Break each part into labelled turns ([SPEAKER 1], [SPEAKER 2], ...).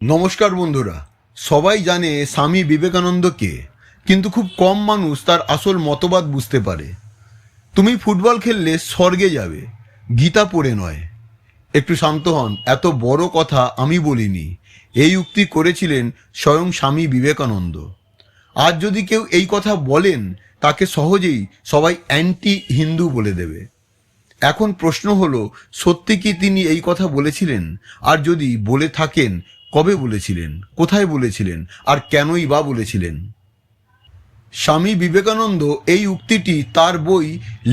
[SPEAKER 1] নমস্কার বন্ধুরা। সবাই জানে স্বামী বিবেকানন্দ কে, কিন্তু খুব কম মানুষ তার আসল মতবাদ বুঝতে পারে। তুমি ফুটবল খেললে স্বর্গে যাবে, গীতা পড়ে নয়। একটু শান্ত হন, এত বড় কথা আমি বলিনি। এই উক্তি করেছিলেন স্বয়ং স্বামী বিবেকানন্দ। আজ যদি কেউ এই কথা বলেন, তাকে সহজেই সবাই অ্যান্টি হিন্দু বলে দেবে। এখন প্রশ্ন হলো, সত্যি কি তিনি এই কথা বলেছিলেন? আর যদি বলে থাকেন, কবে বলেছিলেন, কোথায় বলেছিলেন, আর কেনই বা বলেছিলেন? স্বামী বিবেকানন্দ এই উক্তিটি তার বই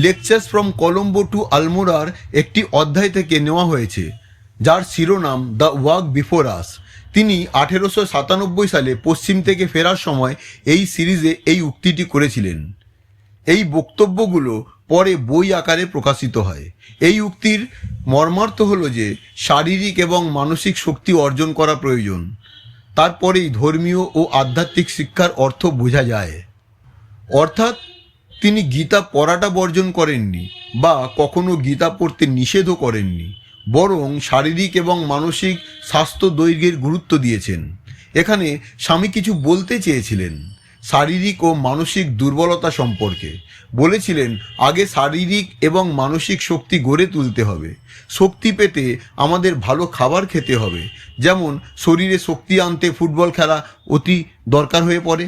[SPEAKER 1] লেকচার্স ফ্রম কলম্বো টু আলমোড়ার একটি অধ্যায় থেকে নেওয়া হয়েছে, যার শিরোনাম দ্য ওয়াক বিফোর আস। তিনি 1897 সালে পশ্চিম থেকে ফেরার সময় এই সিরিজে এই উক্তিটি করেছিলেন। এই বক্তব্যগুলো পরে বই আকারে প্রকাশিত হয়। এই উক্তির মর্মার্থ হলো যে শারীরিক এবং মানসিক শক্তি অর্জন করা প্রয়োজন, তারপরেই ধর্মীয় ও আধ্যাত্মিক শিক্ষার অর্থ বোঝা যায়। অর্থাৎ তিনি গীতা পড়াটা বর্জন করেননি বা কখনো গীতা পড়তে নিষেধও করেননি, বরং শারীরিক এবং মানসিক স্বাস্থ্য দৈর্ঘ্যের গুরুত্ব দিয়েছেন। এখানে স্বামী কিছু বলতে চেয়েছিলেন শারীরিক ও মানসিক দুর্বলতা সম্পর্কে। বলেছিলেন আগে শারীরিক এবং মানসিক শক্তি গড়ে তুলতে হবে। শক্তি পেতে আমাদের ভালো খাবার খেতে হবে, যেমন শরীরে শক্তি আনতে ফুটবল খেলা অতি দরকার হয়ে পড়ে।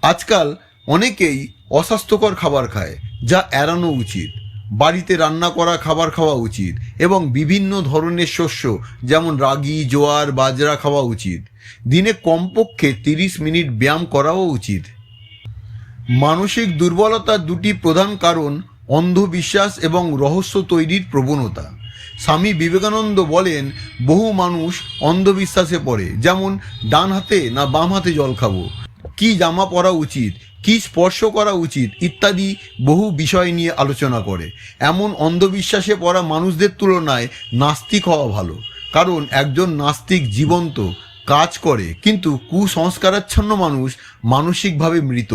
[SPEAKER 1] আজকাল অনেকেই অস্বাস্থ্যকর খাবার খায়, যা এড়ানো উচিত। বাড়িতে রান্না করা খাবার খাওয়া উচিত এবং বিভিন্ন ধরনের শস্য যেমন রাগি, জোয়ার, বাজরা খাওয়া উচিত। দিনে কমপক্ষে 30 মিনিট ব্যায়াম করাও উচিত। মানসিক দুর্বলতার দুটি প্রধান কারণ অন্ধবিশ্বাস এবং রহস্য তৈরির প্রবণতা। স্বামী বিবেকানন্দ বলেন, বহু মানুষ অন্ধবিশ্বাসে পড়ে, যেমন ডান হাতে না বাম হাতে জল খাবো, কি জামা পরা উচিত, কি স্পর্শ করা উচিত ইত্যাদি বহু বিষয় নিয়ে আলোচনা করে। এমন অন্ধবিশ্বাসে পড়া মানুষদের তুলনায় নাস্তিক হওয়া ভালো, কারণ একজন নাস্তিক জীবন্ত কাজ করে, কিন্তু কুসংস্কারাচ্ছন্ন মানুষ মানসিকভাবে মৃত।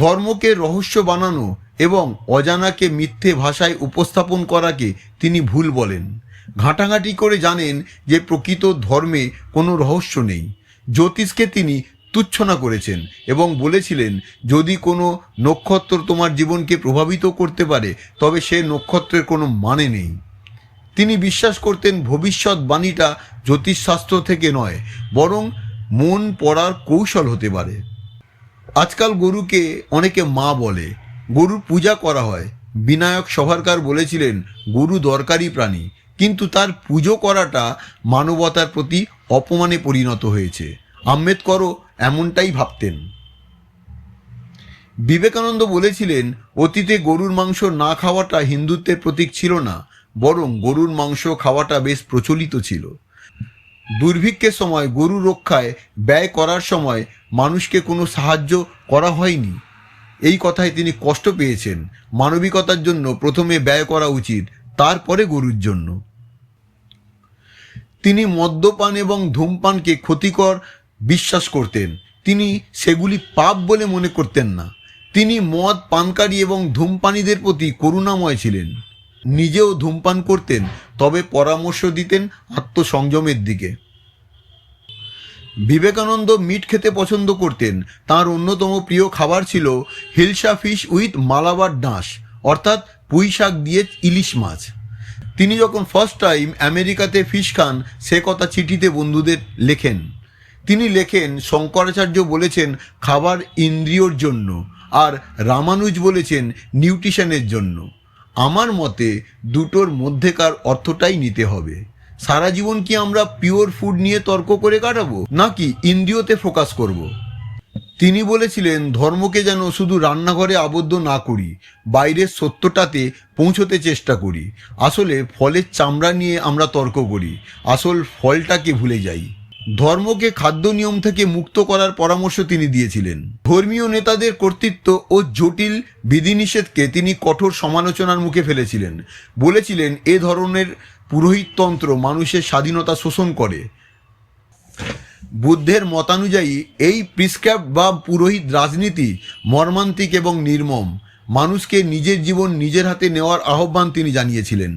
[SPEAKER 1] ধর্মকে রহস্য বানানো এবং অজানাকে মিথ্যে ভাষায় উপস্থাপন করাকে তিনি ভুল বলেন। ঘাঁটাঘাঁটি করে জানেন যে প্রকৃত ধর্মে কোনো রহস্য নেই। জ্যোতিষকে তিনি তুচ্ছনা করেছেন এবং বলেছিলেন, যদি কোনো নক্ষত্র তোমার জীবনকে প্রভাবিত করতে পারে, তবে সে নক্ষত্রের কোনো মানে নেই। তিনি বিশ্বাস করতেন ভবিষ্যৎবাণীটা জ্যোতিষশাস্ত্র থেকে নয়, বরং মন পড়ার কৌশল হতে পারে। আজকাল গরুকে অনেকে মা বলে, গরুর পূজা করা হয়। বিনায়ক সভারকার বলেছিলেন গরু দরকারি প্রাণী, কিন্তু তার পুজো করাটা মানবতার প্রতি অপমানে পরিণত হয়েছে। আম্বেদকরও এমনটাই ভাবতেন। বিবেকানন্দ বলেছিলেন, অতীতে গরুর মাংস না খাওয়াটা হিন্দুত্বের প্রতীক ছিল না, বরং গরুর মাংস খাওয়াটা বেশ প্রচলিত ছিল। দুর্ভিক্ষের সময় গরু রক্ষায় ব্যয় করার সময় মানুষকে কোনো সাহায্য করা হয়নি। এই কথায় তিনি কষ্ট পেয়েছেন। মানবিকতার জন্য প্রথমে ব্যয় করা উচিত, তারপরে গরুর জন্য। তিনি মদ্যপান এবং ধূমপানকে ক্ষতিকর বিশ্বাস করতেন। তিনি সেগুলি পাপ বলে মনে করতেন না। তিনি মদ পানকারী এবং ধূমপানীদের প্রতি করুণাময় ছিলেন। নিজেও ধূমপান করতেন, তবে পরামর্শ দিতেন আত্মসংযমের দিকে। বিবেকানন্দ মিট খেতে পছন্দ করতেন। তার অন্যতম প্রিয় খাবার ছিল হিলসা ফিশ উইথ মালাবার ডাঁশ, অর্থাৎ পুঁই শাক দিয়ে ইলিশ মাছ। তিনি যখন ফার্স্ট টাইম আমেরিকাতে ফিশ খান, সে কথা চিঠিতে বন্ধুদের লেখেন। তিনি লেখেন, শঙ্করাচার্য বলেছেন খাবার ইন্দ্রিয়র জন্য, আর রামানুজ বলেছেন নিউট্রিশনের জন্য। আমার মতে দুটোর মধ্যেকার অর্থটাই নিতে হবে। সারা জীবন কি আমরা পিওর ফুড নিয়ে তর্ক করে কাটাবো, নাকি ইন্দ্রিয়তে ফোকাস করব? তিনি বলেছিলেন, ধর্মকে যেন শুধু রান্নাঘরে আবদ্ধ না করি, বাইরের সত্যটাতে পৌঁছতে চেষ্টা করি। আসলে ফলের চামড়া নিয়ে আমরা তর্ক করি, আসল ফলটাকে ভুলে যাই। ধর্মকে খাদ্য নিয়ম থেকে মুক্ত করার পরামর্শ তিনি দিয়েছিলেন। ধর্মীয় নেতাদের কর্তৃত্ব ও জটিল বিধিনিষেধকে তিনি কঠোর সমালোচনার মুখে ফেলেছিলেন। বলেছিলেন, এ ধরনের পুরোহিততন্ত্র মানুষের স্বাধীনতা শোষণ করে। বুদ্ধের মতানুযায়ী এই প্রিসক্রাইব বা পুরোহিত রাজনীতি মর্মান্তিক এবং নির্মম। মানুষকে নিজের জীবন নিজের হাতে নেওয়ার আহ্বান তিনি জানিয়েছিলেন।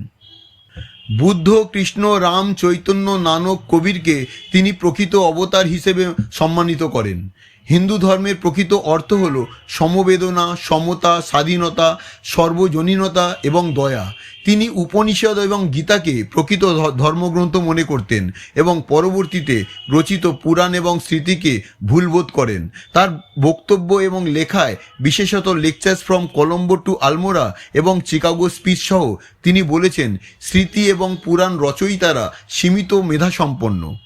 [SPEAKER 1] বুদ্ধ, কৃষ্ণ, রাম, চৈতন্য, নানক, কবিরকে তিনি প্রকৃত অবতার হিসেবে সম্মানিত করেন। হিন্দু ধর্মের প্রকৃত অর্থ হল সমবেদনা, সমতা, স্বাধীনতা, সর্বজনীনতা এবং দয়া। তিনি উপনিষদ এবং গীতাকে প্রকৃত ধর্মগ্রন্থ মনে করতেন এবং পরবর্তীতে রচিত পুরাণ এবং স্মৃতিকে ভুলবোধ করেন। তার বক্তব্য এবং লেখায়, বিশেষত lectures from Colombo to Almora এবং চিকাগো স্পিচ সহ, তিনি বলেছেন স্মৃতি এবং পুরাণ রচয়িতারা সীমিত মেধাসম্পন্ন,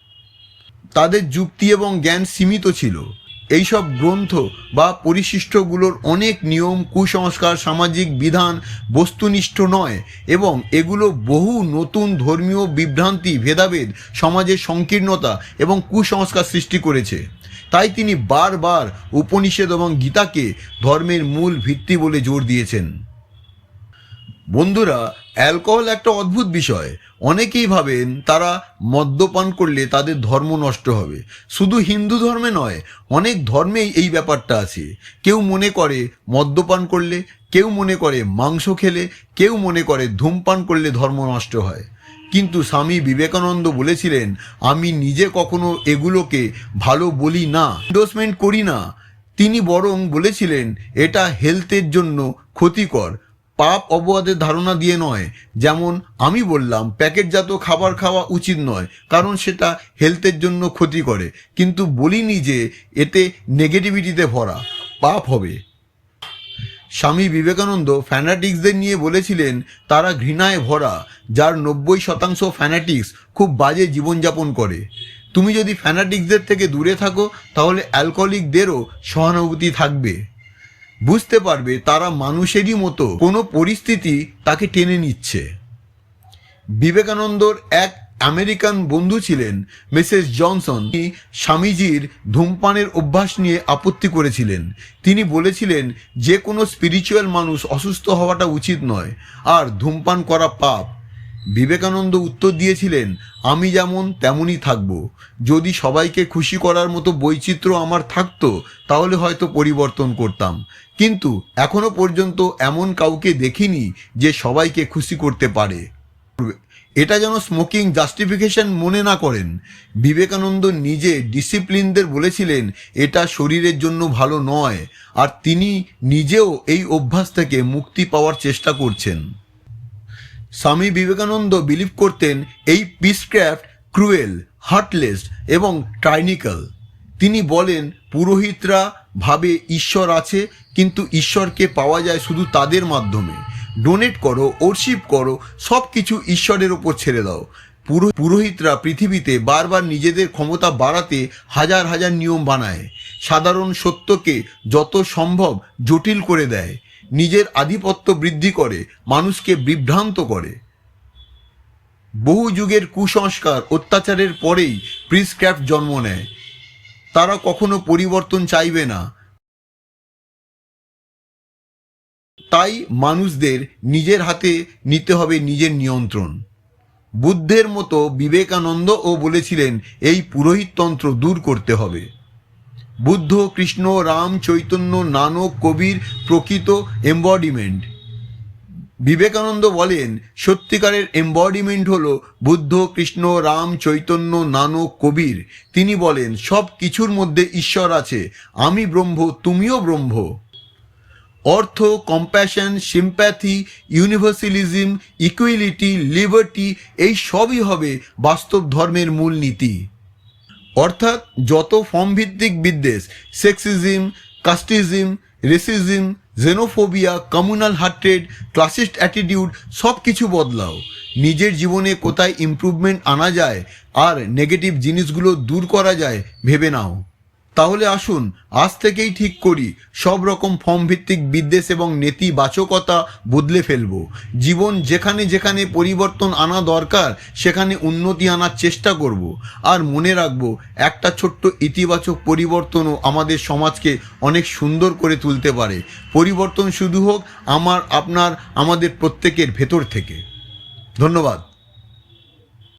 [SPEAKER 1] তাদের যুক্তি এবং জ্ঞান সীমিত ছিল। এইসব গ্রন্থ বা পরিশিষ্টগুলোর অনেক নিয়ম, কুসংস্কার, সামাজিক বিধান বস্তুনিষ্ঠ নয় এবং এগুলো বহু নতুন ধর্মীয় বিভ্রান্তি, ভেদাভেদ, সমাজের সংকীর্ণতা এবং কুসংস্কার সৃষ্টি করেছে। তাই তিনি বারবার উপনিষদ এবং গীতাকে ধর্মের মূল ভিত্তি বলে জোর দিয়েছেন। বন্ধুরা, অ্যালকোহল একটা অদ্ভুত বিষয়। অনেকেই ভাবেন তারা মদ্যপান করলে তাদের ধর্ম নষ্ট হবে। শুধু হিন্দু ধর্মে নয়, অনেক ধর্মেই এই ব্যাপারটা আছে। কেউ মনে করে মদ্যপান করলে, কেউ মনে করে মাংস খেলে, কেউ মনে করে ধূমপান করলে ধর্ম নষ্ট হয়। কিন্তু স্বামী বিবেকানন্দ বলেছিলেন, আমি নিজে কখনো এগুলোকে ভালো বলি না, এন্ডোর্সমেন্ট করি না। তিনি বরং বলেছিলেন এটা হেলথের জন্য ক্ষতিকর, পাপ অপবাদের ধারণা দিয়ে নয়। যেমন আমি বললাম প্যাকেটজাত খাবার খাওয়া উচিত নয়, কারণ সেটা হেলথের জন্য ক্ষতি করে, কিন্তু বলিনি যে এতে নেগেটিভিটিতে ভরা, পাপ হবে। স্বামী বিবেকানন্দ ফ্যানাটিক্সদের নিয়ে বলেছিলেন তারা ঘৃণায় ভরা, যার 90% ফ্যানাটিক্স খুব বাজে জীবনযাপন করে। তুমি যদি ফ্যানাটিক্সদের থেকে দূরে থাকো, তাহলে অ্যালকোহলিকদেরও সহানুভূতি থাকবে। বুঝতে পারবে তারা মানুষেরই মতো, কোনো পরিস্থিতি তাকে টেনে নিচ্ছে। বিবেকানন্দর এক আমেরিকান বন্ধু ছিলেন মিসেস জনসন। তিনি স্বামীজির ধূমপানের অভ্যাস নিয়ে আপত্তি করেছিলেন। তিনি বলেছিলেন যে কোনো স্পিরিচুয়াল মানুষ অসুস্থ হওয়াটা উচিত নয়, আর ধূমপান করা পাপ। বিবেকানন্দ উত্তর দিয়েছিলেন, আমি যেমন তেমনই থাকব। যদি সবাইকে খুশি করার মতো বৈচিত্র্য আমার থাকতো, তাহলে হয়তো পরিবর্তন করতাম, কিন্তু এখনো পর্যন্ত এমন কাউকে দেখিনি যে সবাইকে খুশি করতে পারে। এটা যেন স্মোকিং জাস্টিফিকেশন মনে না করেন। বিবেকানন্দ নিজে ডিসিপ্লিনদের বলেছিলেন এটা শরীরের জন্য ভালো নয়, আর তিনি নিজেও এই অভ্যাস থেকে মুক্তি পাওয়ার চেষ্টা করছেন। স্বামী বিবেকানন্দ বিলিভ করতেন এই পিসক্রাফট ক্রুয়েল, হার্টলেস এবং টাইনিক্যাল। তিনি বলেন পুরোহিতরা ভাবে ঈশ্বর আছে, কিন্তু ঈশ্বরকে পাওয়া যায় শুধু তাদের মাধ্যমে। ডোনেট করো, ওরশিপ করো, সব কিছু ঈশ্বরের ওপর ছেড়ে দাও। পুরোহিতরা পৃথিবীতে বারবার নিজেদের ক্ষমতা বাড়াতে হাজার হাজার নিয়ম বানায়, সাধারণ সত্যকে যত সম্ভব জটিল করে দেয়, নিজের আধিপত্য বৃদ্ধি করে, মানুষকে বিভ্রান্ত করে। বহু যুগের কুসংস্কার, অত্যাচারের পরেই প্রিসক্রাফট জন্ম নেয়। তারা কখনো পরিবর্তন চাইবে না। তাই মানুষদের নিজের হাতে নিতে হবে নিজের নিয়ন্ত্রণ। বুদ্ধের মতো বিবেকানন্দও বলেছিলেন এই পুরোহিততন্ত্র দূর করতে হবে। বুদ্ধ, কৃষ্ণ, রাম, চৈতন্য, নানক, কবির প্রকৃত এম্বডিমেন্ট। বিবেকানন্দ বলেন সত্যিকারের এম্বডিমেন্ট হলো বুদ্ধ, কৃষ্ণ, রাম, চৈতন্য, নানক, কবির। তিনি বলেন সব কিছুর মধ্যে ঈশ্বর আছে, আমি ব্রহ্ম, তুমিও ব্রহ্ম। অর্থ, কম্প্যাশন, সিম্প্যাথি, ইউনিভার্সালিজম, ইকুয়ালিটি, লিবার্টি, এই সবই হবে বাস্তব ধর্মের মূল নীতি। অর্থাৎ যত ফর্মভিত্তিক বিদ্বেষ, sexism, casteism, racism, xenophobia, communal hatred, classist attitude সব কিছু বদলাও। নিজের জীবনে কোথায় ইমপ্রুভমেন্ট আনা যায় আর নেগেটিভ জিনিসগুলো দূর করা যায় ভেবে নাও। তাহলে আসুন আজ থেকেই ঠিক করি সব রকম ফর্মভিত্তিক বিদ্বেষ এবং নেতিবাচকতা বদলে ফেলব। জীবন যেখানে যেখানে পরিবর্তন আনা দরকার সেখানে উন্নতি আনার চেষ্টা করব। আর মনে রাখবো একটা ছোট্ট ইতিবাচক পরিবর্তনও আমাদের সমাজকে অনেক সুন্দর করে তুলতে পারে। পরিবর্তন শুধু হোক আমার, আপনার, আমাদের প্রত্যেকের ভেতর থেকে। ধন্যবাদ।